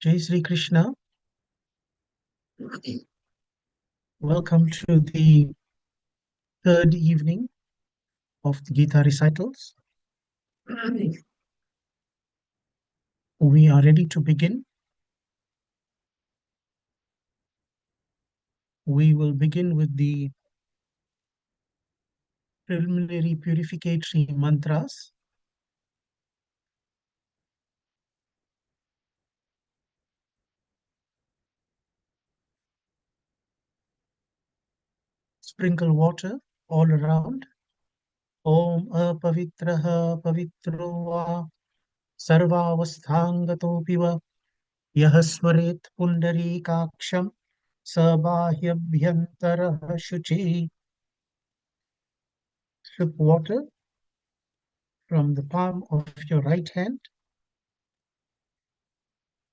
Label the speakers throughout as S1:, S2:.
S1: Jai Sri Krishna. Welcome to the third evening of the Gita Recitals. We are ready to begin. We will begin with the preliminary purificatory mantras. Sprinkle water all around. Om apavitraha pavitro va sarvavasthangato va yah smaret pundarikaksham sabahyabhyantarah shuchi. Sip water from the palm of your right hand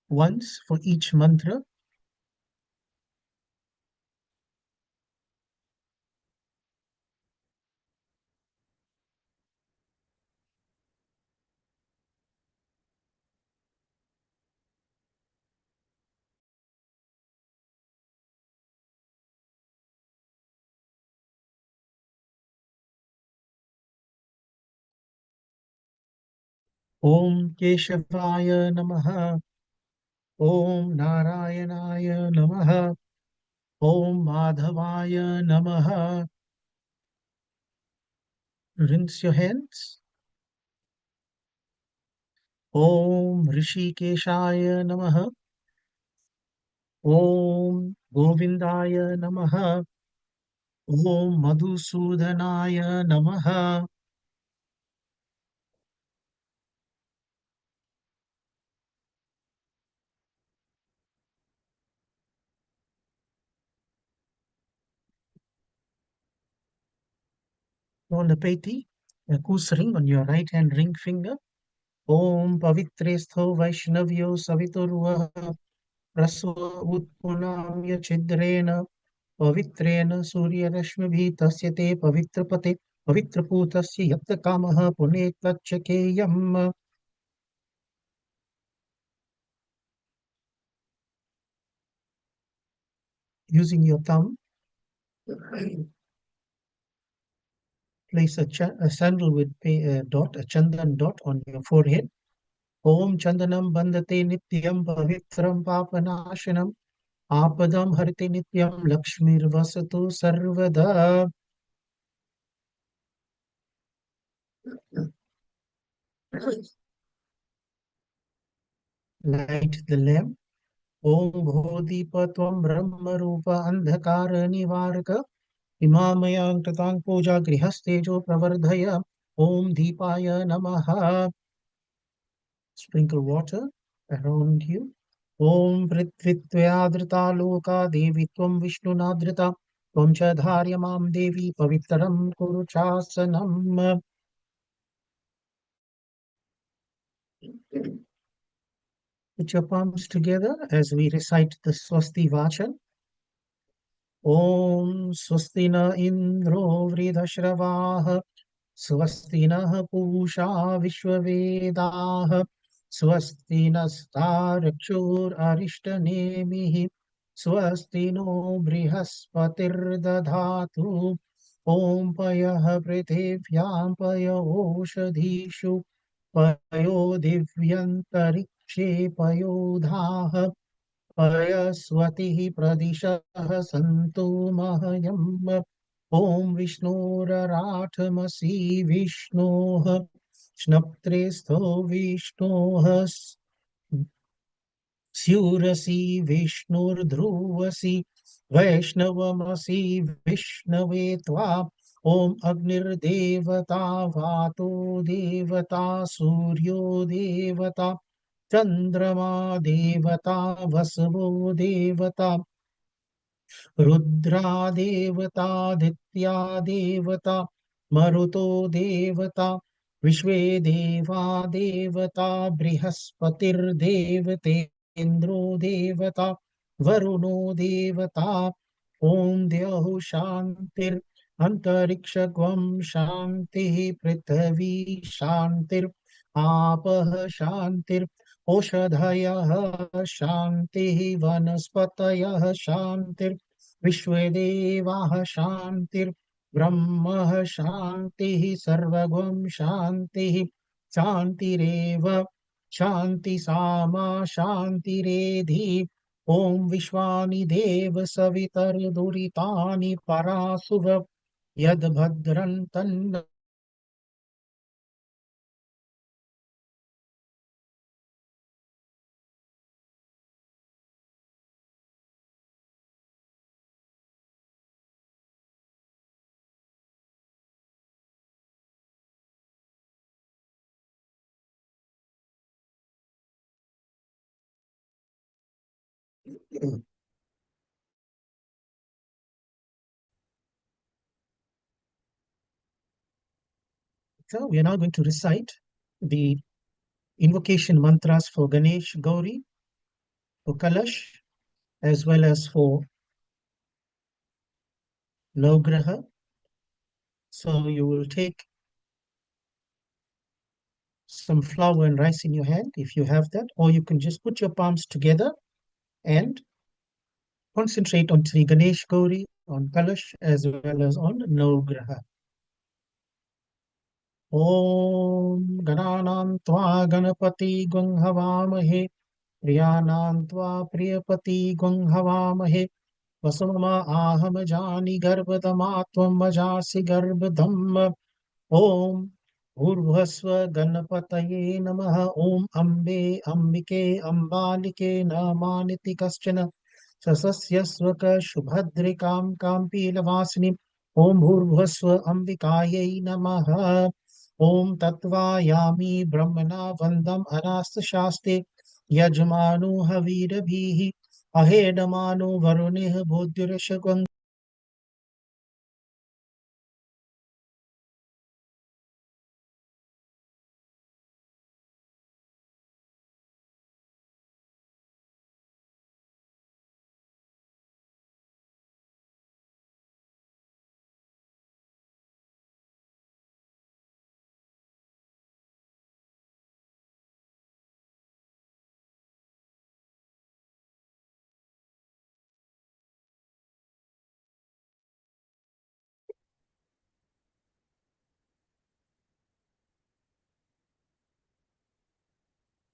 S1: once for each mantra. Om Keshavaya Namaha. Om Narayanaya Namaha. Om Madhavaya Namaha. Rinse your hands. Om Rishikeshaya Namaha. Om Govindaya Namaha. Om Madhusudanaya Namaha. Nolapeti, a goose ring on your right hand ring finger. Om Pavitresto Vaishnavyo Saviturvaha Prasva Utpunamya Chidrena पवित्रेण सूर्यरश्मिभिः तस्य ते पवित्रपते पवित्रपूतस्य यत्र कामः पुनेतच्चकेयम्. Using your thumb, place a sandalwood dot, a chandan dot on your forehead. Om Chandanam Bandate Nityam Pavitram Papanashanam Apadam Harite Nityam Lakshmir Vasatu Sarvada. Light the lamp. Om Bodhipatvam Brahma Rupa Andhakara Nivaraka Imamaya Tatang Puja Grihastejo Pravardhaya. Om Deepaya Namaha. Sprinkle water around you. Om Prithvitvayadrita Loka Devi Tvam Vishnu Nadrita Tvam Cha Dharyamam Devi Pavitram Kuru Chasanam. Put your palms together as we recite the Swasti Vachan. Om Swasti na Indro Vridhashravah स्वस्ति नः पूषा विश्ववेदाः स्वस्ति नस्तार्क्ष्योररिष्टनेमिः स्वस्ति no बृहस्पतिर्दधातु ॐ पयः पृथिव्यां पयो ओषधीषु पयो दिव्यन्तरिक्षे पयोधाः पयस्वतिः प्रदिशः सन्तु मह्यम् ॐ विष्णोरराठमसि विष्णोः स्नप्त्रेस्थो विष्णोः स्यूरसि विष्णुर्ध्रुवसि वैष्णवमसि विष्णवे त्वा ॐ अग्निर्देवता वातो देवता सूर्यो देवता चन्द्रमा देवता वसवो देवता रुद्रा देवतादित्या देवता मरुतो देवता विश्वे देवा देवता बृहस्पतिर्देवतेन्द्रो देवता वरुणो देवता ॐ द्यौः शान्तिरन्तरिक्षगं शान्तिः पृथिवी शान्तिर् आपः शान्तिर् ओषधयः शान्तिः वनस्पतयः शान्तिर्विश्वे देवाः शान्तिर्ब्रह्म शान्तिः सर्वगुं शान्तिः शान्तिरेव शान्ति सामा शान्तिरेधि ॐ विश्वानि देव सवितर्दुरितानि परासुव यद्भद्रं तन्न. So we are now going to recite the invocation mantras for Ganesh, Gauri, for Kalash, as well as for Navgraha. So you will take some flour and rice in your hand if you have that, or you can just put your palms together and concentrate on Sri Ganesh, Gauri, on Kalash, as well as on Navgraha. Om Gananam Tva Ganapati Gung Havamahe Priyanam Tva Priyapati Gung Havamahe वसुमा आहम जानी गर्भधमात्वं मजासि गर्भधम् ॐ भूर्भुवस्व गणपतये नमः ॐ अम्बे अम्बिके अम्बालिके नमानिति कश्चन सस्यस्वक सुभद्रिकां काम्पीलवासिनीं ॐ भूर्भुवस्व अम्बिकायै नमः ॐ तत्त्वायामि ब्रह्मणा वन्दम् अनास्तशास्ते यजमानो हवीरभिः अहेडमानो वरुणेः भूद्युरशगं.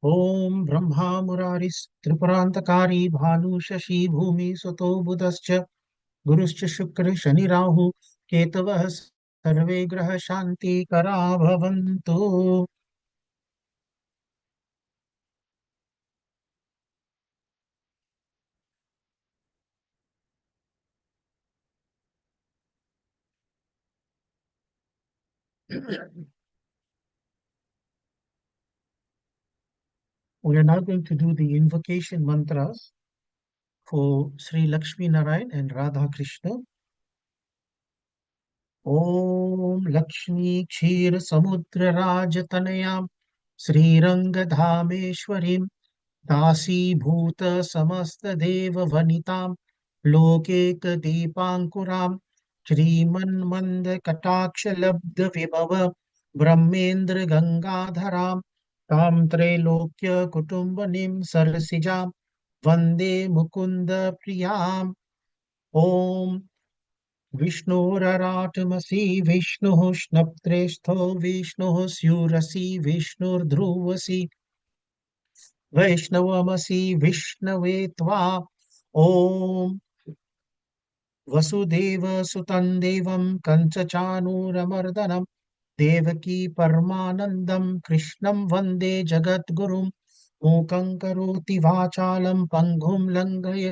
S1: ॐ ब्रह्मा मुरारिस्त्रिपुरान्तकारी भानु शशि भूमि सुतो बुधश्च गुरुश्च शुक्र शनि राहु केतवः सर्वे ग्रह शान्तिकरा भवन्तु. We are now going to do the invocation mantras for Sri Lakshmi Narayan and Radha Krishna. Om Lakshmi Kshir Samudra Rajtanayam Srirangdhameshwarim दासीभूत समस्त देव वनितां लोकेक दीपांकुरां श्रीमन्मन्द कटाक्ष लब्ध विभव ब्रह्मेन्द्र गंगाधरां तां त्रैलोक्य कुटुम्बनीं सरसिजां वन्दे मुकुन्द प्रियाम्. ॐ विष्णुरराटमसि विष्णुः स्नप्त्रेष्ठो विष्णुः स्युरसि विष्णुर्ध्रुवसि वैष्णवमसि विष्णवे त्वा. ॐ वसुदेवसुतं देवं कंसचानूरमर्दनं देवकी परमानन्दं कृष्णं वन्दे जगद्गुरुं मूकं करोति वाचालं पङ्गुं लङ्घय.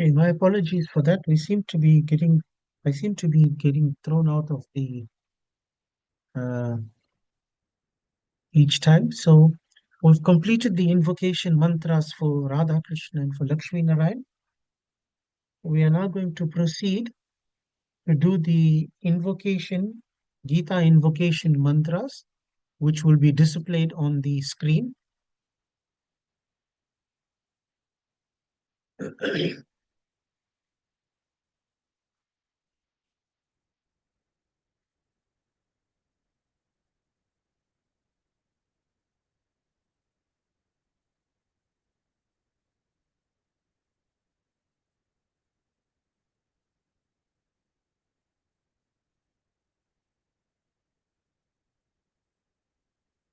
S1: Okay, my apologies for that. I seem to be getting thrown out of the uh, each time. So we've completed the invocation mantras for Radha Krishna and for Lakshmi Narayan. We are now going to proceed to do the invocation, Gita invocation mantras, which will be displayed on the screen.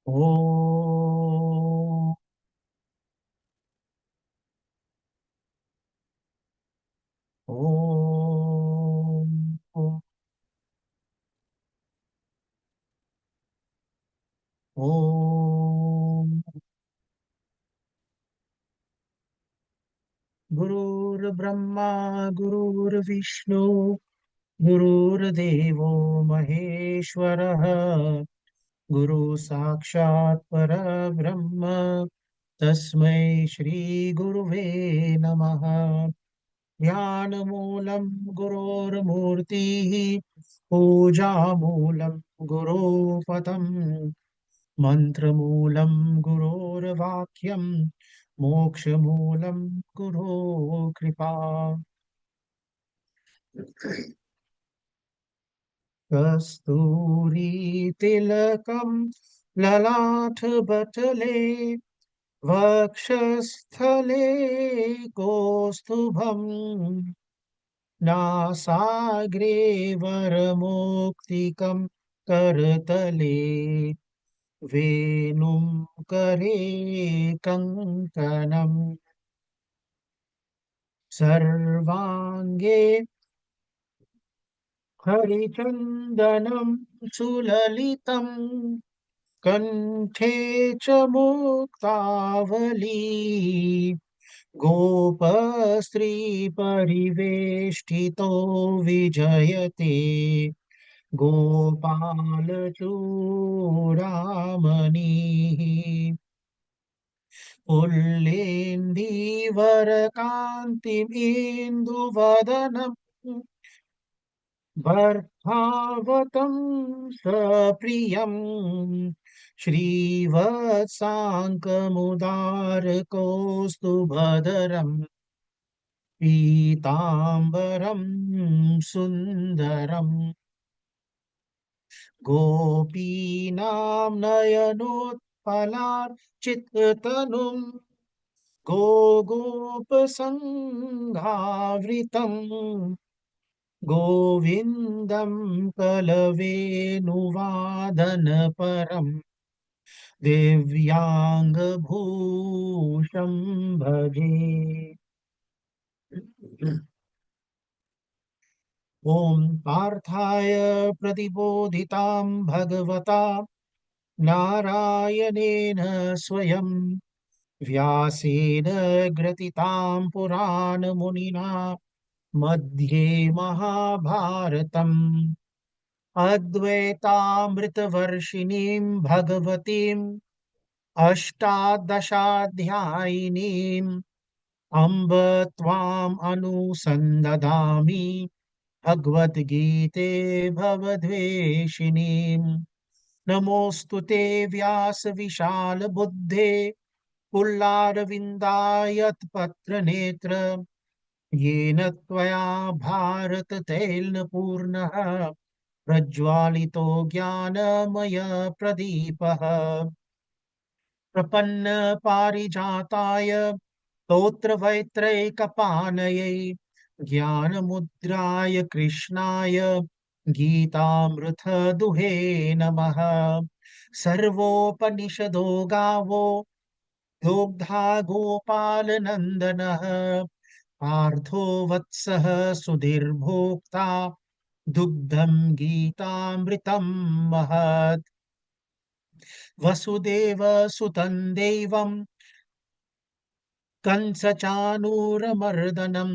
S1: Om, Om, Om, Om. गुरुर्ब्रह्मा गुरुर्विष्णु गुरुर्देवो महेश्वरः गुरु साक्षात् परब्रह्म तस्मै श्री गुरुवे नमः ध्यानमूलं गुरोर्मूर्तिः पूजामूलं गुरोपदम् मन्त्रमूलं गुरोर्वाक्यं मोक्षमूलं गुरो कृपा कस्तूरीतिलकं ललाटपटले वक्षस्थले कौस्तुभम् नासाग्रे वरमौक्तिकं करतले वेणुं करे कङ्कणम् सर्वाङ्गे हरिचन्दनं सुललितं कण्ठे च मुक्तावली गोपस्त्रीपरिवेष्टितो विजयते गोपालचूडामणिः पुल्लेन्दीवरकान्तिमिन्दुवदनम् भर्तावतं सप्रियं श्रीवत्साङ्कमुदारकौस्तुभधरम् पीताम्बरं सुन्दरम् गोपीनां नयनोत्पलार्चित्ततनुम् गोगोपसङ्घावृतम् गोविन्दं कलवेणुवादनपरम् दिव्याङ्गभूषं भजे ॐ पार्थाय प्रतिबोधितां भगवता नारायणेन स्वयं व्यासेन ग्रथितां पुराणमुनिना मध्ये महाभारतम् अद्वैतामृतवर्षिणीं भगवतीम् अष्टादशाध्यायिनीम् अम्ब त्वाम् अनुसन्दधामि भगवद्गीते भवद्वेषिणीम् नमोऽस्तु ते व्यासविशालबुद्धे पुल्लारविन्दायत्पत्रनेत्र येन त्वया भारततैलपूर्णः प्रज्वालितो ज्ञानमय प्रदीपः प्रपन्नपारिजाताय स्तोत्रवैत्रैकपाणये ज्ञानमुद्राय कृष्णाय गीतामृतदुहे नमः सर्वोपनिषदो गावो दोग्धा गोपालनन्दनः पार्थो वत्सः सुधीर्भोक्ता दुग्धं गीतामृतं महत् वसुदेव सुतं देवं कंसचानूरमर्दनं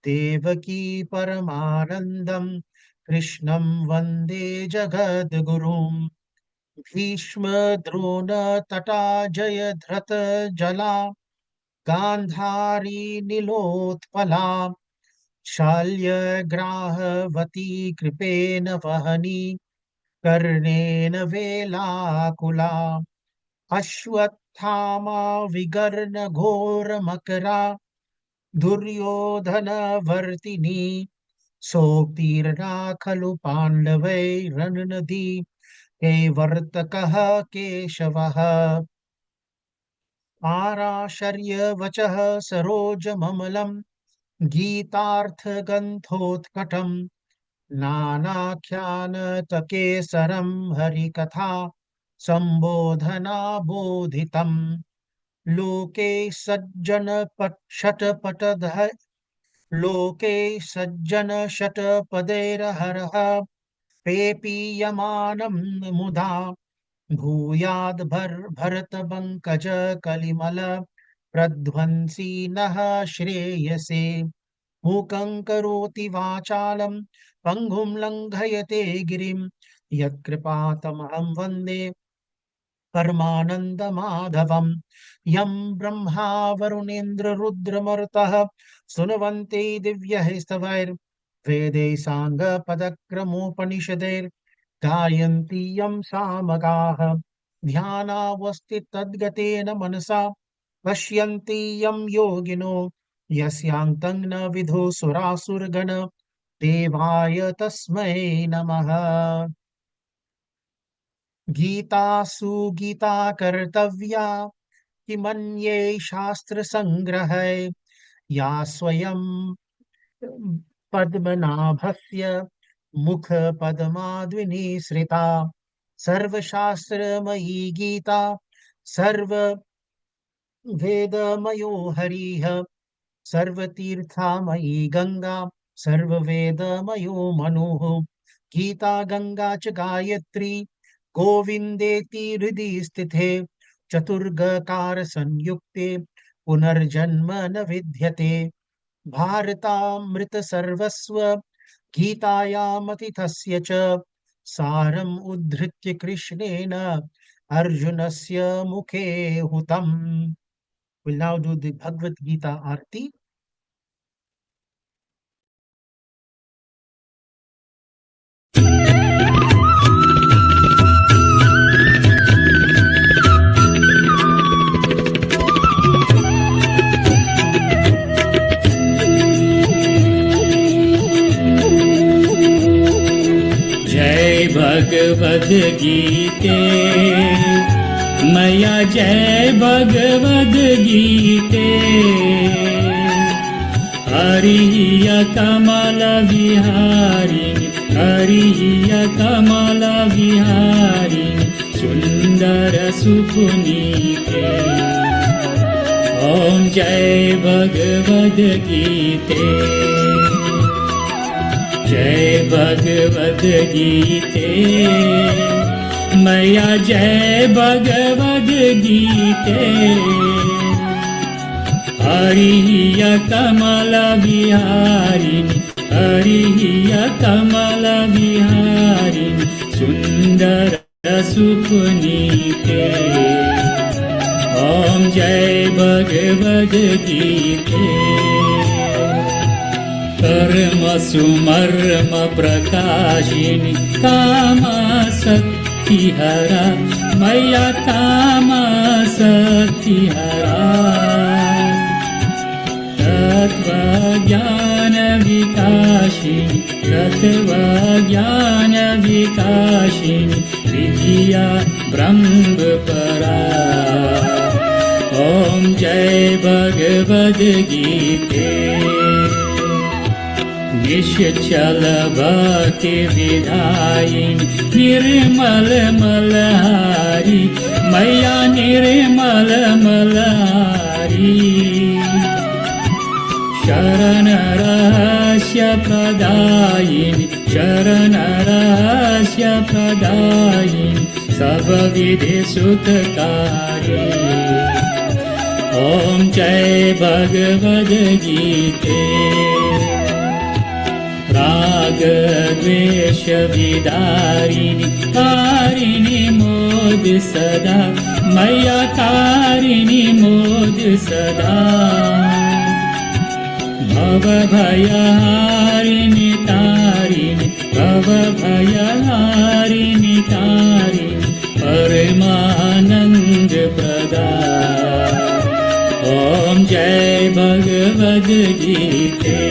S1: देवकी परमानन्दं कृष्णं वन्दे जगद्गुरुं भीष्मद्रोणतटा जयद्रथ जला गान्धारी नीलोत्पला शाल्यग्राहवती कृपेण वहनी कर्णेन वेलाकुला अश्वत्थामा विगर्न घोरमकरा दुर्योधनवर्तिनी सोत्तीर्णा खलु पाण्डवैरनुनदी कैवर्तकः केशवः आराशर्यवचः सरोजममलं गीतार्थगन्थोत्कटम् नानाख्यानतकेसरं हरिकथा सम्बोधना बोधितम् लोके सज्जनपक्षटपटधः लोके सज्जनशतपदैर्हरः पेपीयमानं मुदा भूयाद् भरतपङ्कज कलिमल प्रध्वंसी नः श्रेयसे मूकं करोति वाचालं पङ्गुं लङ्घयते गिरिं यत्कृपातमहं वन्दे परमानन्दमाधवं यं ब्रह्मा वरुणेन्द्र रुद्रमरुतः सुनवन्ते दिव्यैस्तवैर्वेदैः साङ्गपदक्रमोपनिषदैर्गायन्ति यं सामगाः ध्यानावस्थि तद्गतेन मनसा पश्यन्ति यं योगिनो यस्यान्तं न विदुः सुरासुरगण देवाय तस्मै नमः गीतासु गीता कर्तव्या किमन्ये शास्त्रसङ्ग्रहै या स्वयं पद्मनाभस्य मुखपद्माद्विनिसृता सर्वशास्त्रमयी गीता सर्ववेदमयो हरिः सर्वतीर्थामयी गंगा सर्ववेदमयो मनुः गीता गंगा च गायत्री गोविन्देति हृदि स्थिते चतुर्गकार संयुक्ते पुनर्जन्म न विद्यते भारतामृत सर्वस्व गीतायामतिथस्य च सारम् उद्धृत्य कृष्णेन अर्जुनस्य मुखे हुतम्. We'll now do the Bhagavad Gita Aarti.
S2: Bhagavad गीते मया जय भगवद गीते हरिय कमल विहारिणि हरिय कमल विहारिणि सुंदर सुपुनीते ओम जय भगवद गीते जय भगवद गीते मया जय भगवद गीते हरिय कमल विहारिणि हरिय कमल विहारिणि सुंदर सुपुनीते ओम जय भगवद गीते कर्म सुमर्म प्रकाशिनी कामशक्तिहरा मया कामशक्तिहरा तत्त्वज्ञान विकाशिनी तत्त्वज्ञान विकाशिनी विद्या ब्रह्मपरा ओम जय भगवद गीते निश्चल भक्ति विधायिनी निर्मल मलहारी मैया निर्मल मलहारी शरण रहस्य प्रदायिनी शरण रहस्य प्रदायिनी सब विधि सुखकारी ॐ जय भगवद्गीते रागद्वेषविदारिणि तारिणि मोद सदा मय्या तारिणि मोद सदा भवभयहारिणि तारिणि भवभयहारिणि तारिणि परमानन्द प्रदा ॐ जय भगवद्गीते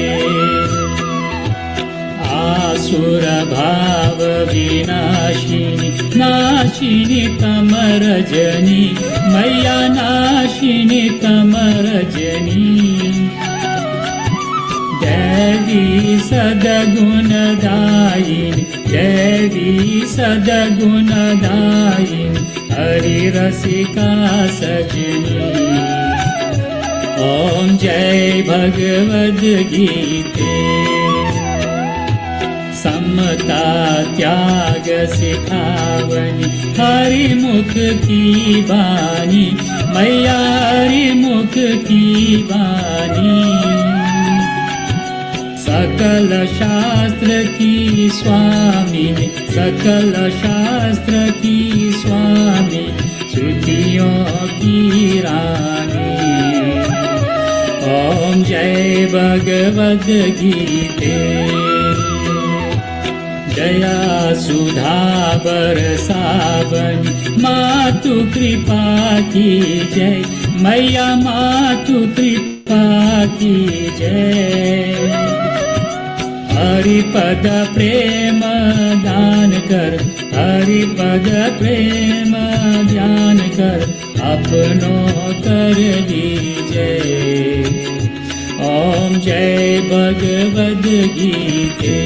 S2: आसुरभावविनाशिनि नाशिनि तमरजनि मय्या नाशिनि तमरजनि देवी सद्गुणदायिनि देवी सद्गुणदायिनि हरिरसिका सजनी ॐ जय भगवद्गीते समता त्याग सिखावनी हरिमुख की बानी मैया हरिमुख की बानी सकल शास्त्र की स्वामिनी सकल शास्त्र की स्वामी श्रुतियों की रानी ॐ जय भगवद्गीते दया सुधा बरसावनी मातु कृपा की जय मैया मातु कृपा की जय हरिपद प्रेम दान कर हरिपद प्रेम ध्यान कर अपनो कर दीजय ॐ जय भगवद्गीते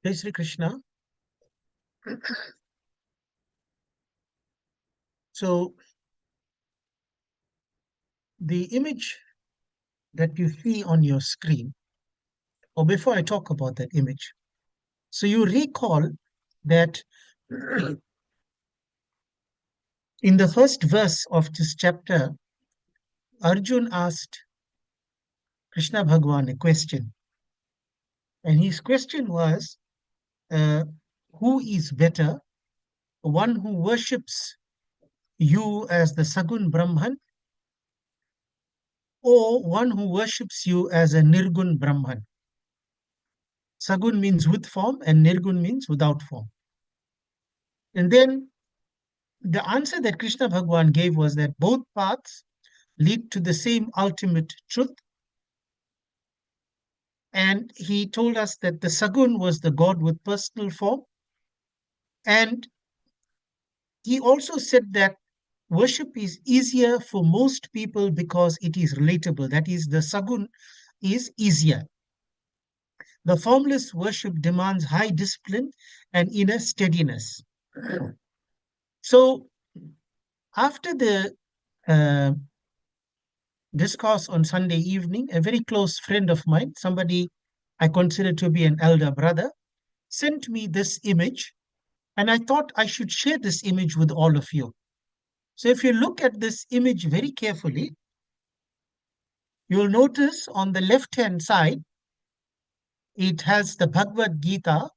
S1: Jai Sri Krishna. So the image that you see on your screen, or before I talk about that image, so you recall that in the first verse of this chapter, Arjun asked Krishna Bhagwan a question. And his question was, who is better, one who worships you as the Sagun Brahman, or one who worships you as a Nirgun Brahman? Sagun means with form and Nirgun means without form. And then the answer that Krishna Bhagwan gave was that both paths lead to the same ultimate truth. And he told us that the Sagun was the God with personal form. And he also said that worship is easier for most people because it is relatable. That is, the Sagun is easier. The formless worship demands high discipline and inner steadiness. So, after the discourse on Sunday evening, a very close friend of mine, somebody I consider to be an elder brother, sent me this image, and I thought I should share this image with all of you. So if you look at this image very carefully, you'll notice on the left-hand side, it has the Bhagavad Gita,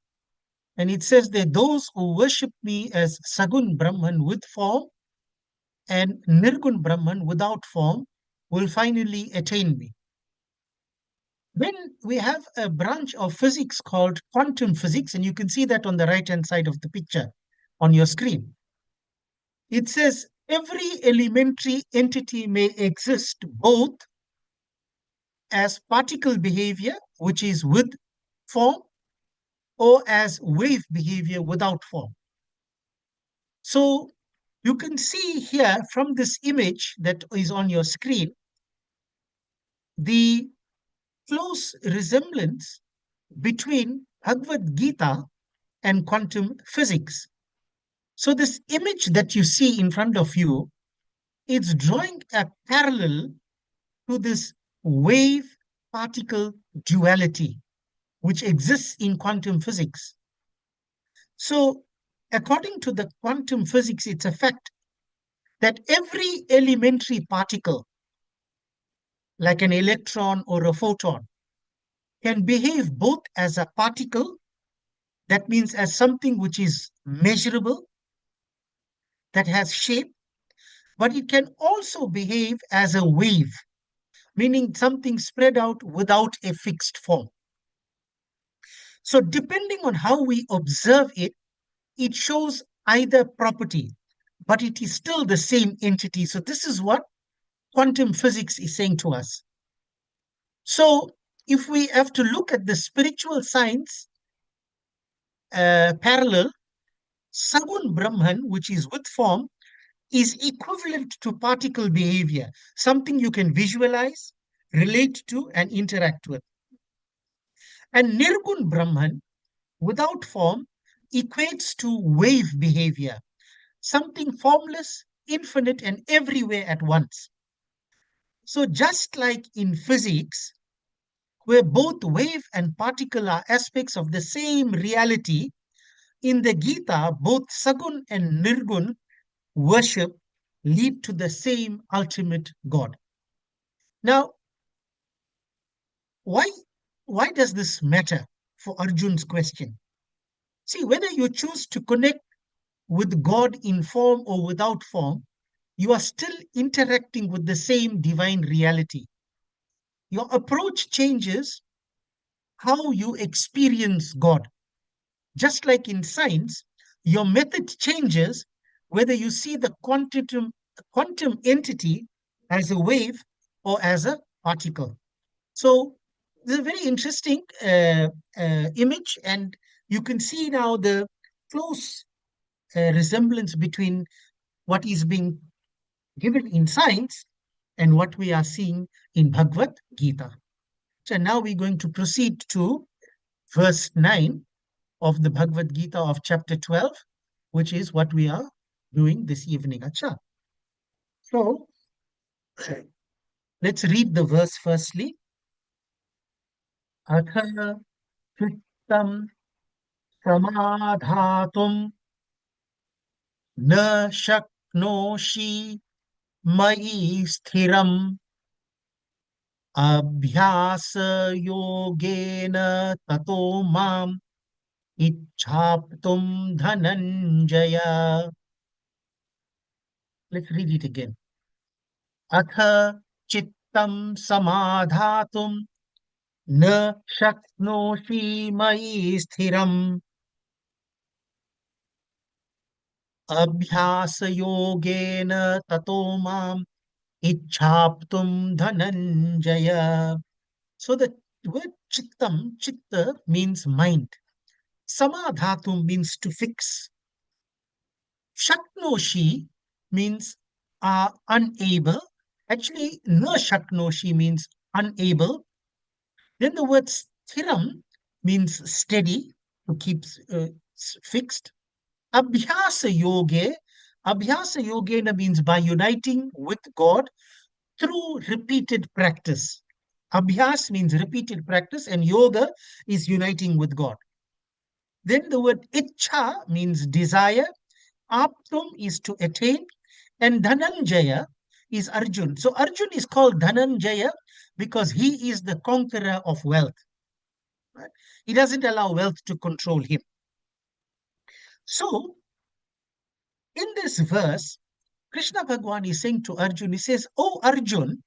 S1: and it says that those who worship me as Sagun Brahman with form and Nirgun Brahman without form will finally attain me. Then we have a branch of physics called quantum physics, and you can see that on the right-hand side of the picture on your screen. It says every elementary entity may exist both as particle behavior, which is with form, or as wave behavior without form. So you can see here from this image that is on your screen, the close resemblance between Bhagavad Gita and quantum physics. So this image that you see in front of you, it's drawing a parallel to this wave particle duality which exists in quantum physics. So according to the quantum physics, it's a fact that every elementary particle, like an electron or a photon, can behave both as a particle, that means as something which is measurable, that has shape, but it can also behave as a wave, meaning something spread out without a fixed form. So, depending on how we observe it, it shows either property, but it is still the same entity. So, this is what quantum physics is saying to us. So, if we have to look at the spiritual science parallel, Sagun Brahman, which is with form, is equivalent to particle behavior, something you can visualize, relate to, and interact with. And Nirgun Brahman, without form, equates to wave behavior, something formless, infinite, and everywhere at once. So, just like in physics, where both wave and particle are aspects of the same reality, in the Gita, both Sagun and Nirgun worship lead to the same ultimate God. Now, why, why does this matter for Arjun's question? See, whether you choose to connect with God in form or without form, you are still interacting with the same divine reality. Your approach changes how you experience God. Just like in science, your method changes whether you see the quantum entity as a wave or as a particle. So this is a very interesting image, and you can see now the close resemblance between what is being given in science and what we are seeing in Bhagavad Gita. So now we're going to proceed to verse 9 of the Bhagavad Gita of chapter 12, which is what we are doing this evening. Acha. So let's read the verse firstly. Atha chittam samadhatum na shaknoshi mai sthiram abhyasa yogena tato mam ichhaptum dhananjaya. Let's read it again. Atha chittam samadhatum na shaknoshi mai sthiram abhyasa yogena tato mam ichhaptum dhananjaya. So the word chittam, chitta means mind. Samadhatum means to fix. Shaknoshi means unable. Actually, na shaknoshi means unable. Then the word sthiram means steady, to keep fixed. Abhyasa yoge. Abhyasa yogena means by uniting with God through repeated practice. Abhyas means repeated practice, and yoga is uniting with God. Then the word ichha means desire. Aptum is to attain, and Dhananjaya is Arjun. So Arjun is called Dhananjaya because he is the conqueror of wealth. Right? He doesn't allow wealth to control him. So in this verse, Krishna Bhagwan is saying to Arjun, he says, "Oh Arjun,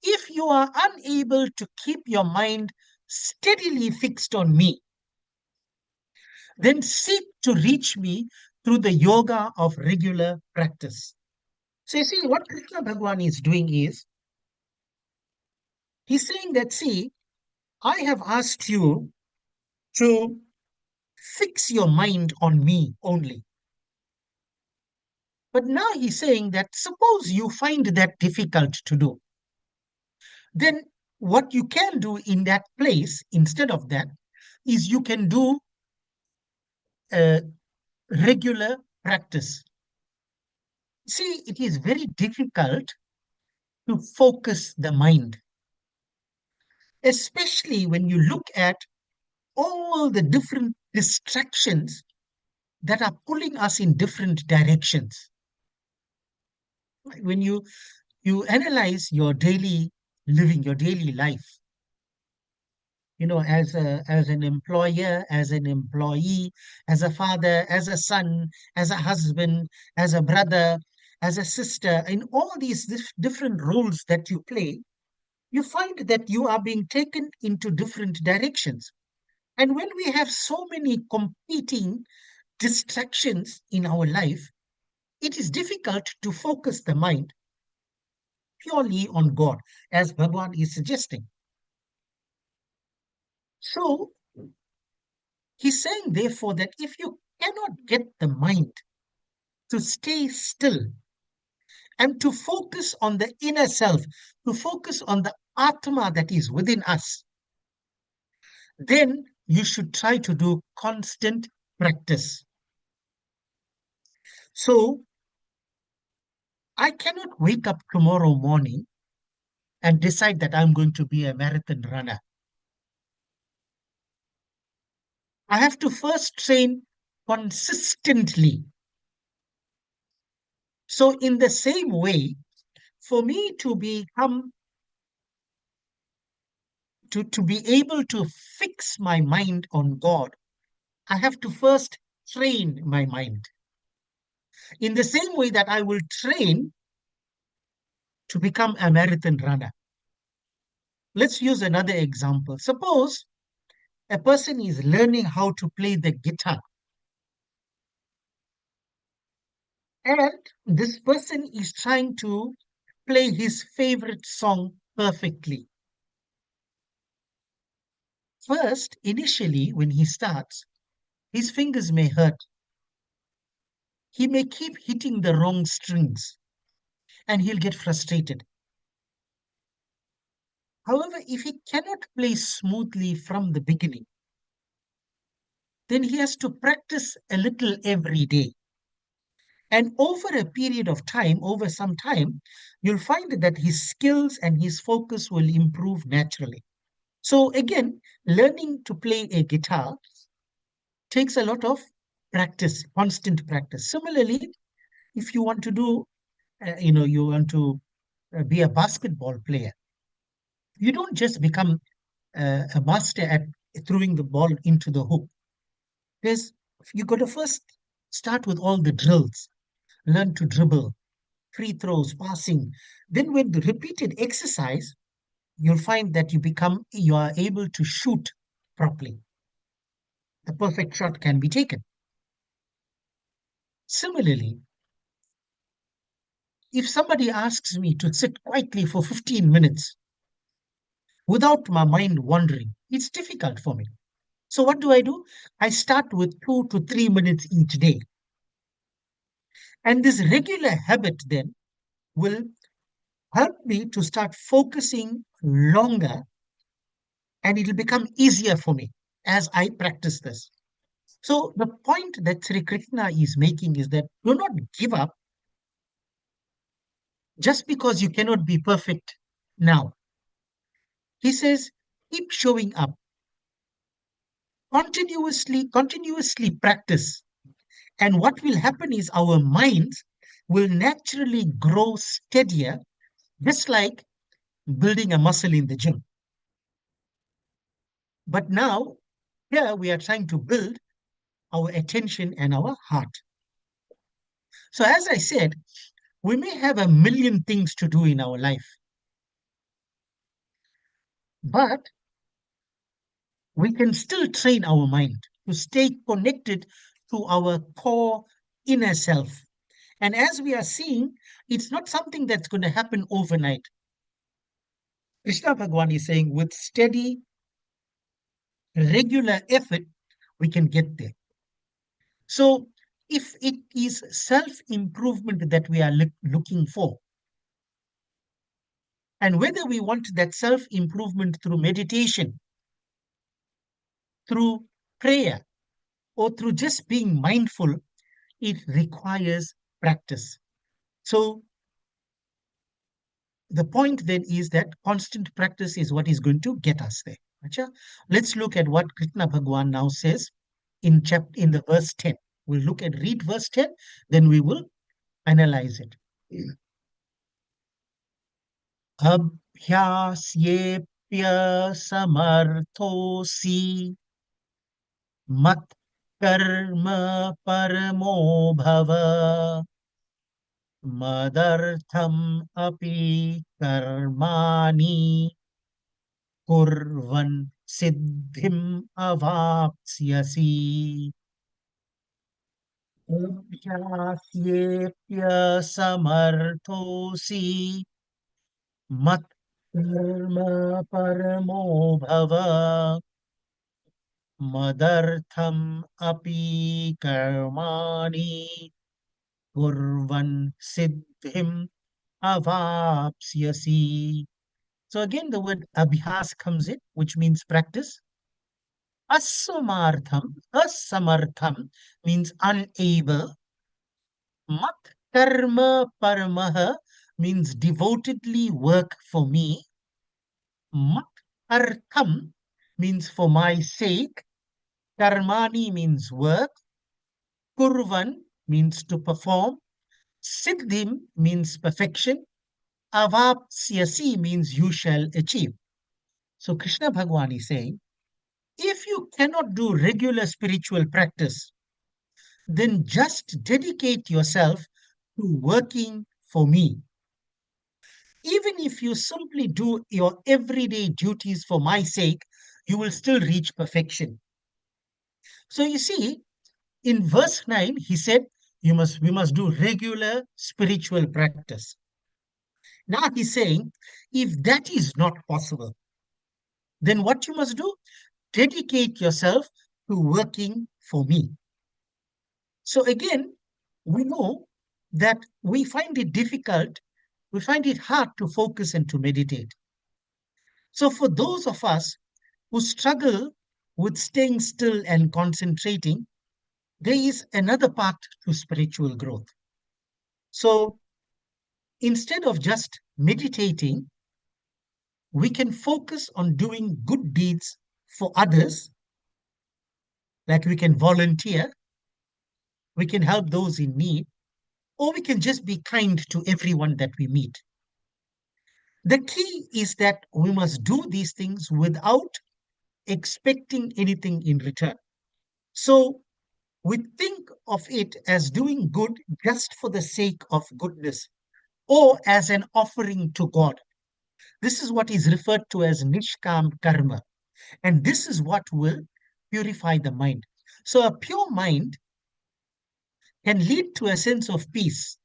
S1: if you are unable to keep your mind steadily fixed on me, then seek to reach me through the yoga of regular practice." So you see, what Krishna Bhagwan is doing is, he's saying that, see, I have asked you to fix your mind on me only. But now he's saying that suppose you find that difficult to do, then what you can do in that place, instead of that, is you can do regular practice. See, it is very difficult to focus the mind, especially when you look at all the different distractions that are pulling us in different directions. When you analyze your daily living, your daily life, as an employer, as an employee, as a father, as a son, as a husband, as a brother, as a sister, in all these different roles that you play, you find that you are being taken into different directions. And when we have so many competing distractions in our life, it is difficult to focus the mind purely on God, as Bhagwan is suggesting. So he's saying, therefore, that if you cannot get the mind to stay still and to focus on the inner self, to focus on the Atma that is within us, then you should try to do constant practice. So I cannot wake up tomorrow morning and decide that I'm going to be a marathon runner. I have to first train consistently. So, in the same way, for me to become to be able to fix my mind on God, I have to first train my mind. In the same way that I will train to become a marathon runner. Let's use another example. Suppose a person is learning how to play the guitar, and this person is trying to play his favorite song perfectly. First, initially, when he starts, his fingers may hurt. He may keep hitting the wrong strings and he'll get frustrated. However, if he cannot play smoothly from the beginning, then he has to practice a little every day. And over a period of time, over some time, you'll find that his skills and his focus will improve naturally. So, again, learning to play a guitar takes a lot of practice, constant practice. Similarly, if you want to do, you want to be a basketball player, you don't just become a master at throwing the ball into the hoop. There's you got to first start with all the drills, learn to dribble, free throws, passing. Then, with the repeated exercise, you'll find that you are able to shoot properly. The perfect shot can be taken. Similarly, if somebody asks me to sit quietly for 15 minutes without my mind wandering, it's difficult for me. So what do? I start with 2 to 3 minutes each day. And this regular habit then will help me to start focusing longer, and it'll become easier for me as I practice this. So the point that Sri Krishna is making is that do not give up just because you cannot be perfect now. He says, keep showing up, continuously practice. And what will happen is our minds will naturally grow steadier, just like building a muscle in the gym. But now, here we are trying to build our attention and our heart. So, as I said, we may have a million things to do in our life, but we can still train our mind to stay connected to our core inner self. And as we are seeing, it's not something that's going to happen overnight. Krishna Bhagwan is saying with steady, regular effort, we can get there. So, if it is self improvement that we are looking for, and whether we want that self improvement through meditation, through prayer, or through just being mindful, it requires practice. So the point then is that constant practice is what is going to get us there. Acha? Let's look at what Krishna Bhagwan now says in the verse 10. We'll read verse 10, then we will analyze it. Abhyasyepya samarthosi mat karma paramo bhava madartham api karmani kurvan siddhim avapsyasi. Abhyasyepya samarthosi mat karma paramo bhava madartham api karmani kurvan siddhim avapsyasi. So again, the word abhyas comes in, which means practice. Asamartham means unable. Mat karma paramaha means devotedly work for me. Mat artham means for my sake. Karmani means work. Kurvan means to perform. Siddhim means perfection. Avapsyasi means you shall achieve. So Krishna Bhagwan is saying, if you cannot do regular spiritual practice, then just dedicate yourself to working for me. Even if you simply do your everyday duties for my sake, you will still reach perfection. So you see, in verse 9, he said, we must do regular spiritual practice. Now he's saying, if that is not possible, then what you must do? Dedicate yourself to working for me. So again, we know that we find it difficult, we find it hard to focus and to meditate. So for those of us who struggle with staying still and concentrating, there is another path to spiritual growth. So instead of just meditating, we can focus on doing good deeds for others, like we can volunteer, we can help those in need, or we can just be kind to everyone that we meet. The key is that we must do these things without expecting anything in return. So we think of it as doing good just for the sake of goodness or as an offering to God. This is what is referred to as nishkam karma. And this is what will purify the mind. So a pure mind can lead to a sense of peace,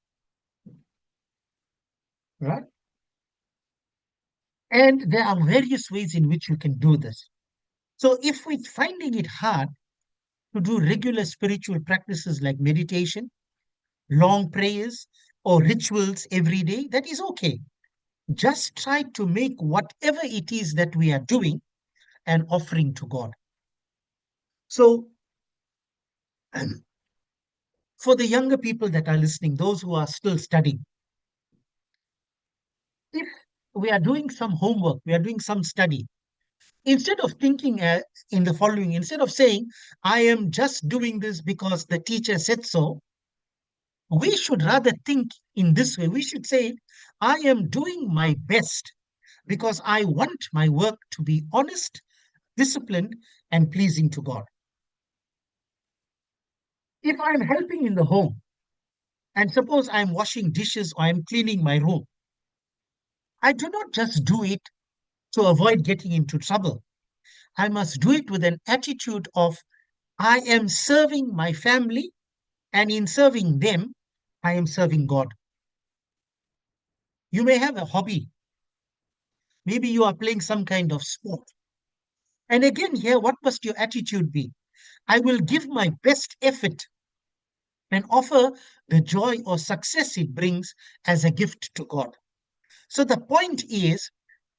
S1: right? And there are various ways in which you can do this. So if we're finding it hard to do regular spiritual practices like meditation, long prayers, or rituals every day, that is okay. Just try to make whatever it is that we are doing an offering to God. So for the younger people that are listening, those who are still studying, if we are doing some homework, we are doing some study, instead of thinking in the following, instead of saying, I am just doing this because the teacher said so, we should rather think in this way. We should say, I am doing my best because I want my work to be honest, disciplined, and pleasing to God. If I'm helping in the home, and suppose I'm washing dishes or I'm cleaning my room, I do not just do it to avoid getting into trouble. I must do it with an attitude of, I am serving my family, and in serving them, I am serving God. You may have a hobby. Maybe you are playing some kind of sport. And again, here, what must your attitude be? I will give my best effort and offer the joy or success it brings as a gift to God. So the point is,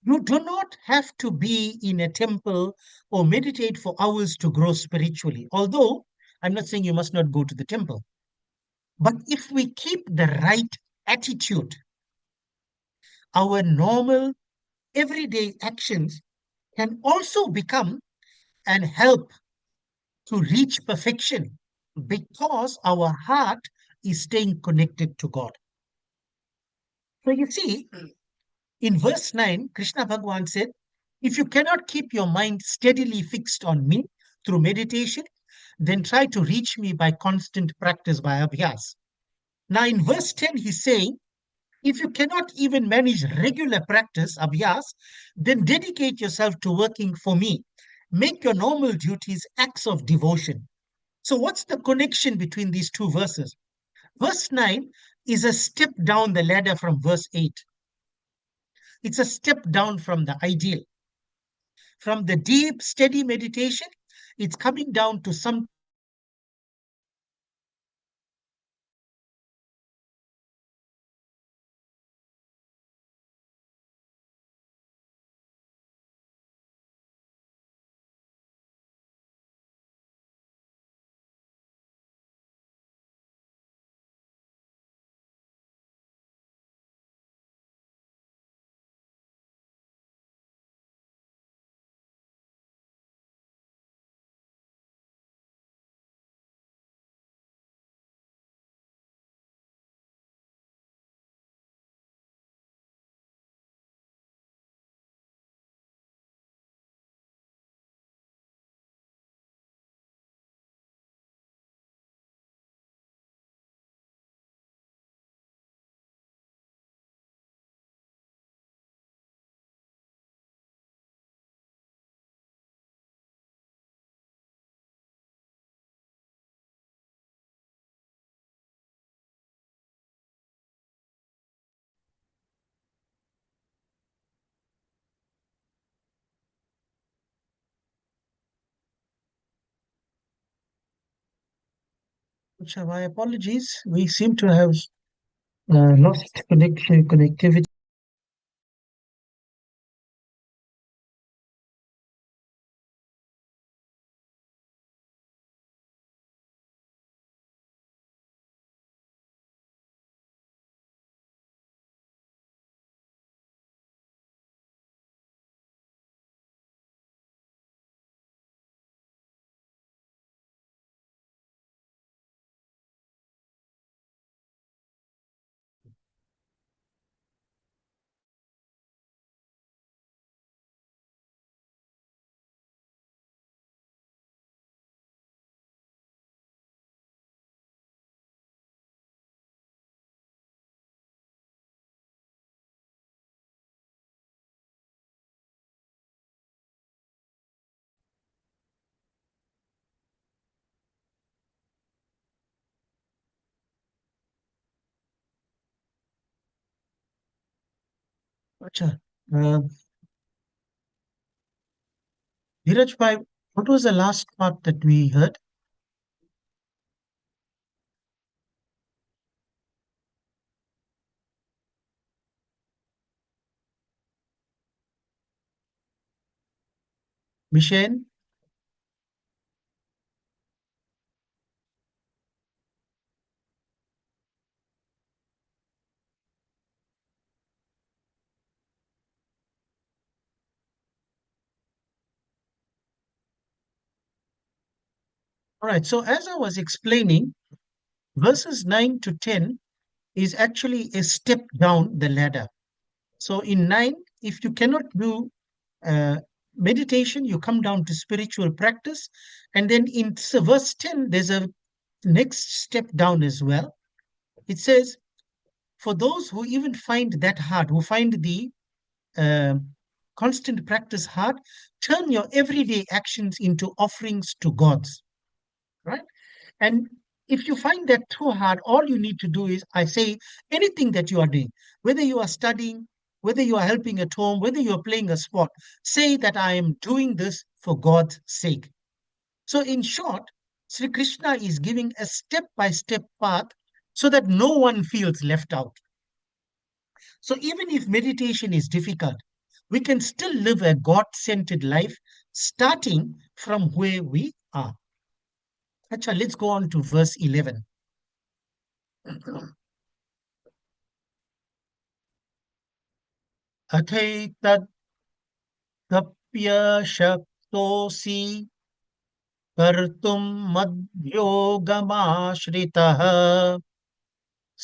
S1: you do not have to be in a temple or meditate for hours to grow spiritually. Although I'm not saying you must not go to the temple. But if we keep the right attitude, our normal everyday actions can also become and help to reach perfection because our heart is staying connected to God. So you see, in verse 9, Krishna Bhagwan said, if you cannot keep your mind steadily fixed on me through meditation, then try to reach me by constant practice by abhyas. Now in verse 10, he's saying, if you cannot even manage regular practice, abhyas, then dedicate yourself to working for me. Make your normal duties acts of devotion. So, what's the connection between these two verses? Verse 9 is a step down the ladder from verse 8. It's a step down from the ideal. From the deep, steady meditation, it's coming down to some. My apologies. We seem to have lost connectivity. Acha. Uh, Dheeraj bhai, what was the last part that we heard? Mishen? All right. So, as I was explaining, verses 9 to 10 is actually a step down the ladder. So, in 9, if you cannot do uh, meditation, you come down to spiritual practice. And then in verse 10, there's a next step down as well. It says, for those who even find that hard, who find the uh, constant practice hard, turn your everyday actions into offerings to gods, right? And if you find that too hard, all you need to do is, I say, anything that you are doing, whether you are studying, whether you are helping at home, whether you are playing a sport, say that I am doing this for God's sake. So, in short, Sri Krishna is giving a step by step path so that no one feels left out. So, even if meditation is difficult, we can still live a God centered life starting from where we are. Acha, let's go on to verse 11. अथैतदप्यशक्तोऽसि कर्तुं मद्योगमाश्रितः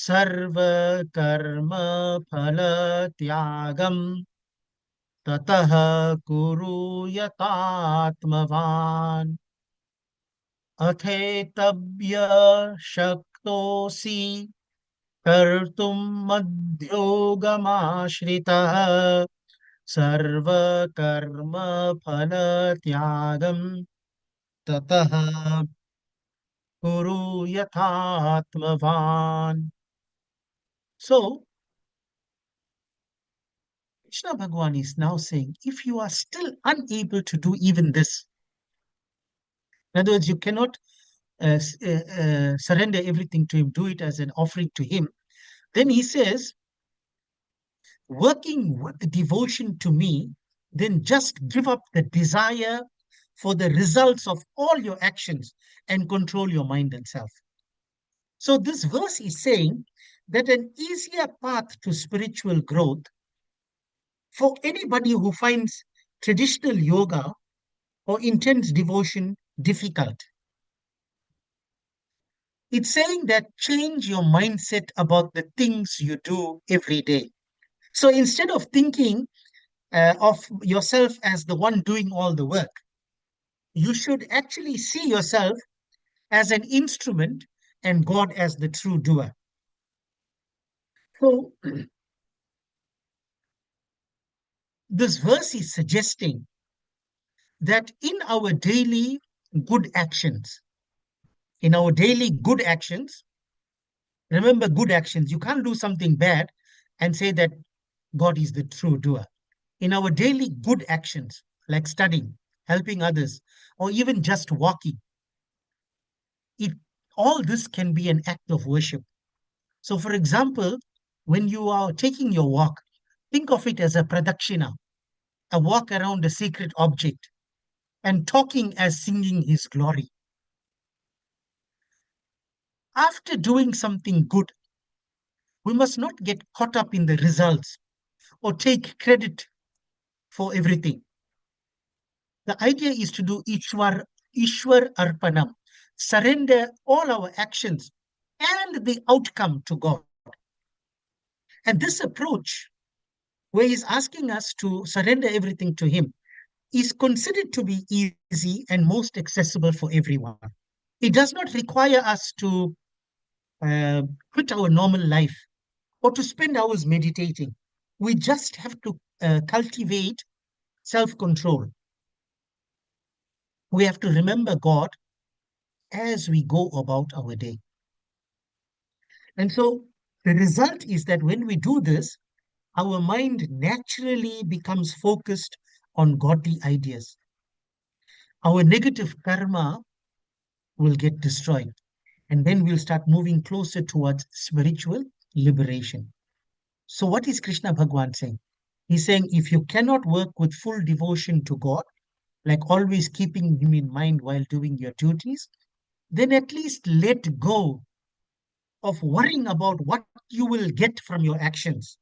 S1: सर्वकर्मफलत्यागं ततः कुरु यतात्मवान् अथैतव्यशक्तोऽसि कर्तुं मद्योगमाश्रितः सर्वकर्मफलत्यागं ततः कुरु यथात्मवान्. So, Krishna Bhagwan is now saying, if you are still unable to do even this, in other words, you cannot surrender everything to him, do it as an offering to him, then he says, working with the devotion to me, then just give up the desire for the results of all your actions and control your mind and self. So, this verse is saying that an easier path to spiritual growth for anybody who finds traditional yoga or intense devotion difficult. It's saying that change your mindset about the things you do every day. So instead of thinking of yourself as the one doing all the work, you should actually see yourself as an instrument and God as the true doer. So this verse is suggesting that good actions, in our daily good actions, remember good actions, you can't do something bad and say that God is the true doer. In our daily good actions, like studying, helping others, or even just walking, it all this can be an act of worship. So, for example, when you are taking your walk, think of it as a pradakshina, a walk around a sacred object, and talking as singing his glory. After doing something good, we must not get caught up in the results or take credit for everything. The idea is to do Ishwar Arpanam, surrender all our actions and the outcome to God. And this approach, where he's asking us to surrender everything to him, is considered to be easy and most accessible for everyone. It does not require us to uh, quit our normal life or to spend hours meditating. We just have to cultivate self control. We have to remember God as we go about our day. And so the result is that when we do this, our mind naturally becomes focused on godly ideas. Our negative karma will get destroyed. And then we'll start moving closer towards spiritual liberation. So, what is Krishna Bhagwan saying? He's saying if you cannot work with full devotion to God, like always keeping Him in mind while doing your duties, then at least let go of worrying about what you will get from your actions.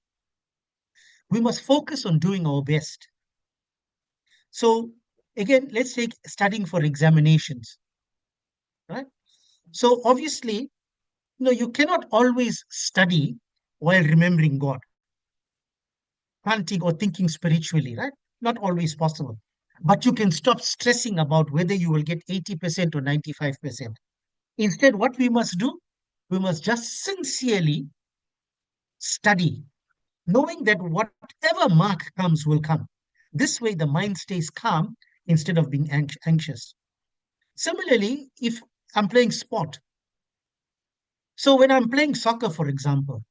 S1: We must focus on doing our best. So, again, let's take studying for examinations, right? So, obviously, you cannot always study while remembering God, chanting or thinking spiritually, right? Not always possible. But you can stop stressing about whether you will get 80% or 95%. Instead, what we must do, we must just sincerely study, knowing that whatever mark comes will come. This way, the mind stays calm instead of being anxious. Similarly, if I'm playing sport, so when I'm playing soccer, for example,